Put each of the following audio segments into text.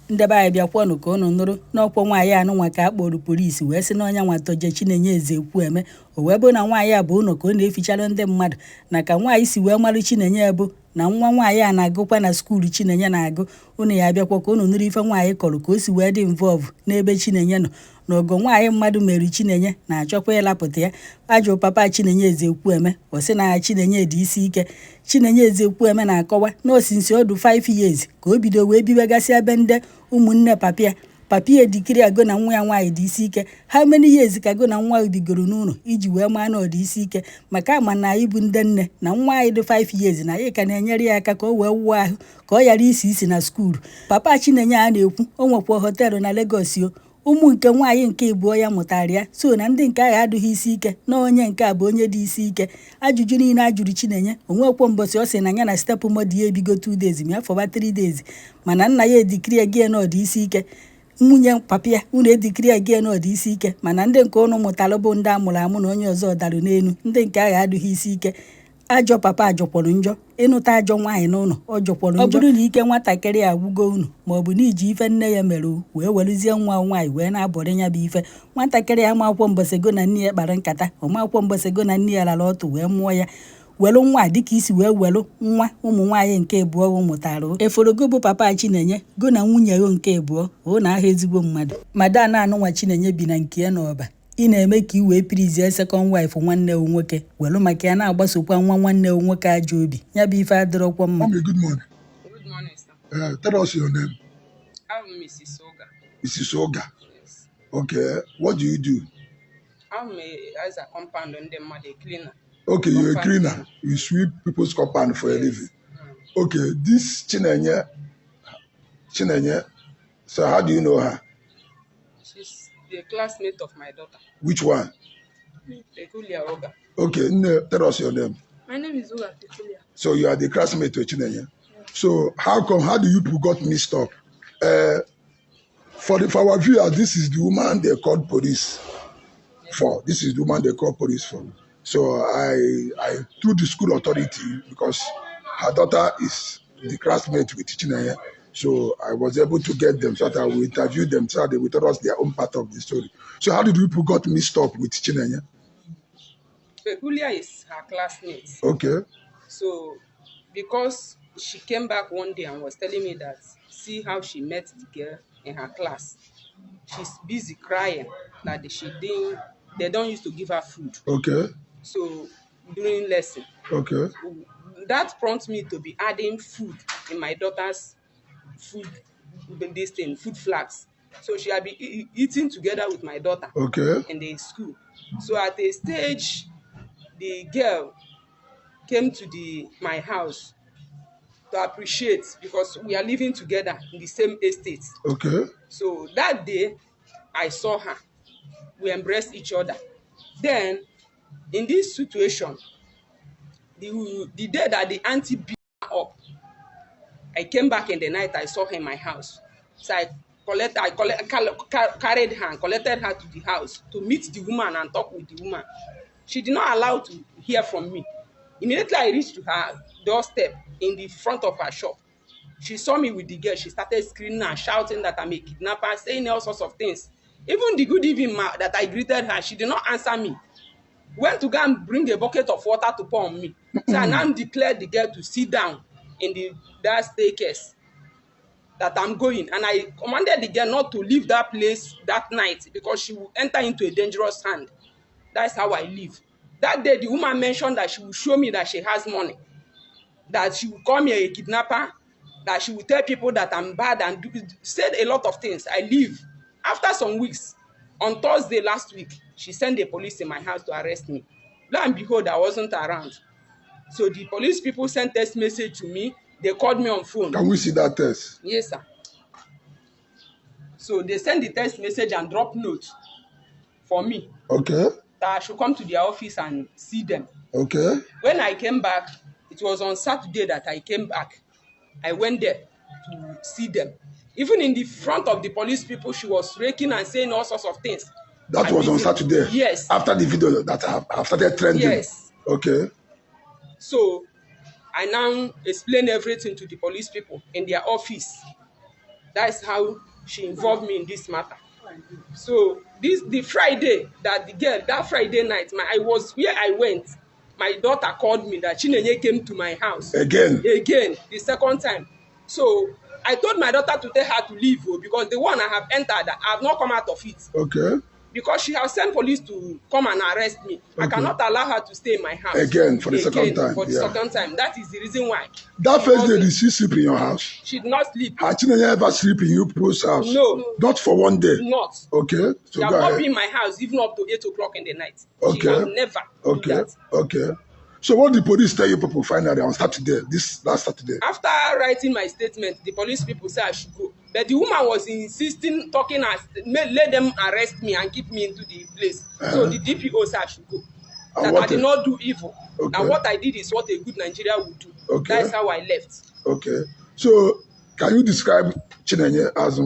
ndebe anyị bịakwanụ ka unu nụrụ n'ọkwa nwaanyị anụnwa ka a kpọrọ polisi wee sị na onye nwa toje Chinenye Ezekwueme o wee bụ na nwaanyị a bụ ụlọ ka ọ na-efichara ndị mmadụ na ka nwaanyị si wee marụ Chinenye bụ na nwa nwaanyị a na-agụkwa na skuulu Chinenye na-agụ. Unu ya abịakwa ka unu nụrụ ife nwaanyị kọrọ ka o si wee dị involve n'ebe Chinenye nọ n'ogo nwaanyị mmadụ mere Chinenye na-achọkwa ịlapụta ya. Ajụ papa Chinenye Ezekwueme ọ sị na Chinenye dị isi ike. Chinenye Ezekwueme na-akọwa na osinsi ọdụ 5 years ka o bido wee bibegasị ebe ndị ụmụnne papia dikiri ago na nwa ya nwaanyị dị isi ike. How many years ka go na nwa bigoro n'ụlọ iji wee maa na ọ dị isi ike maka ama na anyị bụ ndị nne na nwa anyị dị 5 years na anyị ka na-enyere ya aka ka o wee wụọ ahụ ka ọ ghara isi na skuulu. Papa Chinenye a na-ekwu o nwekwa họteelụ na Lagos ụmụ nke nwaanyị nke ịbụọ ya mụtara ya so na ndị nke agha adịghị isi ike na onye nke a bụ onye dị isi ike. Ajụjụ niile a jụrụ Chinenye onwekwo mbọsị ọ sị na ya na stepụ mọdụ ya ebigo 2 days ma afọba 3 days mana nna ya edikiri gị na ọ dị isi ike. Nwunye papia unu edikiri gị na ọ dị isi ike mana ndị nke ụnụ mụtara bụ ndị amụrụ amụ na onye ọzọ darụ n'elu ndị nke agha adịghị isi ike. Ajọ papa ajọkwọrọ njọ ịnụta ajọ nwaanyị n'ụlọ ọ jọkwọrọ njọ. Ọ bụrụ na ike nwatakịrị agwụgo unu maọbụ na iji ife nne ya mere wee werezie nwa nwaanyị wee na-abọrị ya bụ ife nwatakịrị ya amakwụkwọ mbọsego na nne ya kpara nkata ọmakwụkwọ mbọsego na nne ya lara ọtụ wee mụọ ya welu nwa dịka isi wee welu nwa ụmụ nwaanyị nke abụọ mụtara eforogo bụ papa Chinenye go na nwunye ya nke abụọ o na aha ezigbo mmadụ madan anụnwa Chinenye bi na nke ya n'ọba ị na-eme ka i wee pirizie second wife nwanne o nwoke welu maka ya na-agbasokwa nwa nwanne o nwoke ajọ obi ya bụ ife adịrọkwa mma. Good morning. Good morning, sir. Tell us your name. I'm Mrs. Oga. Mrs. Oga. Yes. Okay. What do you do? I'm as a compound on them, a cleaner. Okay, you're a cleaner. You sweep people's compound for a living. Okay, this Chinenye, so how do you know her? She's the classmate of my daughter. Which one? Pekulia Oga. Okay, tell us your name. My name is Oga Pekulia. So you are the classmate to Chinenye? Yeah. So how do you people got mixed up? For our viewers, this is the woman they called police for. This is the woman they called police for. So I through the school authority, because her daughter is the classmate with Chinenye, so I was able to get them so that I will interview them so that they will tell us their own part of the story. So how did you people got mixed up with Chinenye? Pekulia is her classmate. Okay. So because she came back one day and was telling me that see how she met the girl in her class. She's busy crying that they don't used to give her food. Okay. So during lesson, okay, that prompts me to be adding food in my daughter's food flags. So she had been eating together with my daughter, okay, in the school. So at a stage, the girl came to my house to appreciate because we are living together in the same estate. Okay. So that day, I saw her. We embraced each other. Then, in this situation, the day that the auntie beat her up, I came back in the night, I saw her in my house. So I carried her and collected her to the house to meet the woman and talk with the woman. She did not allow to hear from me. Immediately I reached to her doorstep in the front of her shop. She saw me with the girl. She started screaming and shouting that I'm a kidnapper, saying all sorts of things. Even the good evening that I greeted her, she did not answer me. Went to go and bring a bucket of water to pour on me. So I now declared the girl to sit down in that staircase that I'm going. And I commanded the girl not to leave that place that night because she will enter into a dangerous hand. That's how I live. That day, the woman mentioned that she will show me that she has money, that she will call me a kidnapper, that she will tell people that I'm bad and said a lot of things. I leave. After some weeks, on Thursday last week, she sent the police in my house to arrest me. Lo and behold, I wasn't around. So the police people sent text message to me. They called me on phone. Can we see that text? Yes, sir. So they sent the text message and drop note for me. Okay. That I should come to their office and see them. Okay. When I came back, it was on Saturday that I came back. I went there to see them. Even in the front of the police people, she was raking and saying all sorts of things. That was on Saturday? Yes. After the video that have started trending? Yes. Okay. So, I now explained everything to the police people in their office. That's how she involved me in this matter. So the Friday that Friday night, I was where I went. My daughter called me that Chinenye came to my house Again. the second time. So I told my daughter to tell her to leave because the one I have entered, I have not come out of it. Okay. Because she has sent police to come and arrest me. Okay. I cannot allow her to stay in my house. Again, for the second time. For the second time. That is the reason why. That first day, did she sleep in your house? She did not sleep. Had Chinenye ever sleep in you people's house? No. Not for one day? Not. Okay. So she has not been in my house even up to 8 o'clock in the night. Okay. She has never do that. Okay. So what did the police tell you people finally on Saturday, this last Saturday? After writing my statement, the police people said I should go. But the woman was insisting, talking as, let them arrest me and keep me into the place. So the DPO said I should go. That I did not do evil. Okay. And what I did is what a good Nigerian would do. Okay. That's how I left. Okay. So can you describe Chinenye as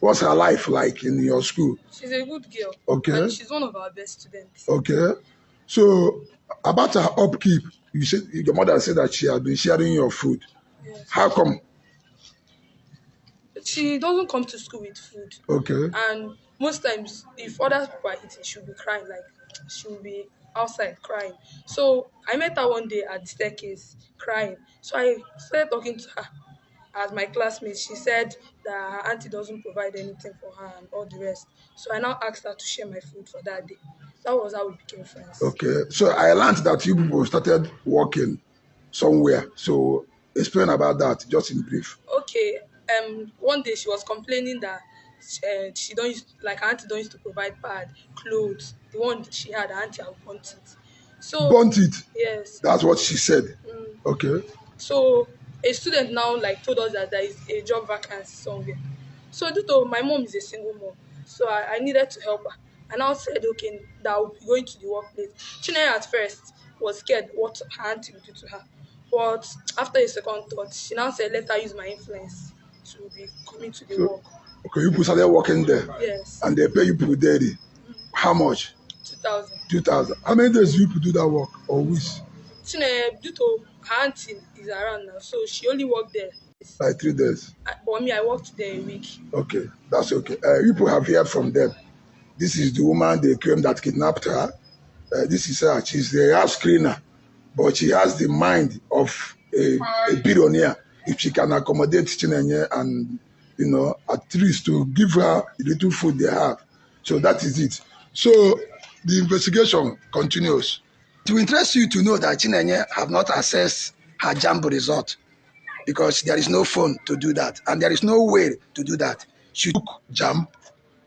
what's her life like in your school? She's a good girl. Okay. And she's one of our best students. Okay. So about her upkeep, you said your mother said that she had been sharing your food. Yes. How come? She doesn't come to school with food. Okay. And most times, if other people are eating, she'll be crying. Like, she'll be outside crying. So I met her one day at the staircase crying. So I started talking to her as my classmate. She said that her auntie doesn't provide anything for her and all the rest. So I now asked her to share my food for that day. That was how we became friends. Okay. So I learned that you people started working somewhere. So explain about that, just in brief. Okay. One day she was complaining that she don't use, like her auntie don't used to provide pad, clothes. The one she had, her auntie had burnt it. So burnt it? Yes. That's what she said. Okay. So a student now told us that there is a job vacancy somewhere. So due to my mom is a single mom, so I needed to help her. And I said, okay, that I'll be going to the workplace. Chinenye at first was scared what her auntie would do to her. But after a second thought, she now said, let her use my influence to be coming to the work. Okay, you people started working there? Yes. And they pay you people daily? How much? 2,000. 2,000. How many days do you people do that work, or week? Chinenye, due to her auntie is around now, so she only worked there. Like 3 days? For me, I worked there a week. Okay, that's okay. You people have heard from them. This is the woman they claim that kidnapped her. This is her. She's the house cleaner, but she has the mind of a billionaire. If she can accommodate Chinenye and, at least to give her the little food they have. So that is it. So the investigation continues. It will interest you to know that Chinenye have not accessed her JAMB result because there is no phone to do that, and there is no way to do that. She took JAMB.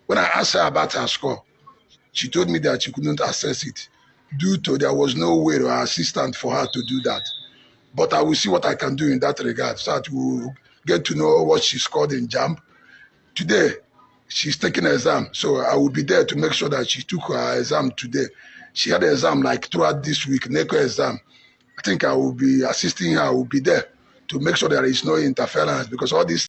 When I asked her about her score, she told me that she couldn't access it due to there was no way or assistant for her to do that. But I will see what I can do in that regard so that we'll get to know what she scored in JAMB. Today, she's taking an exam, so I will be there to make sure that she took her exam today. She had an exam throughout this week, NECO exam. I think I will be assisting her. I will be there to make sure there is no interference because all these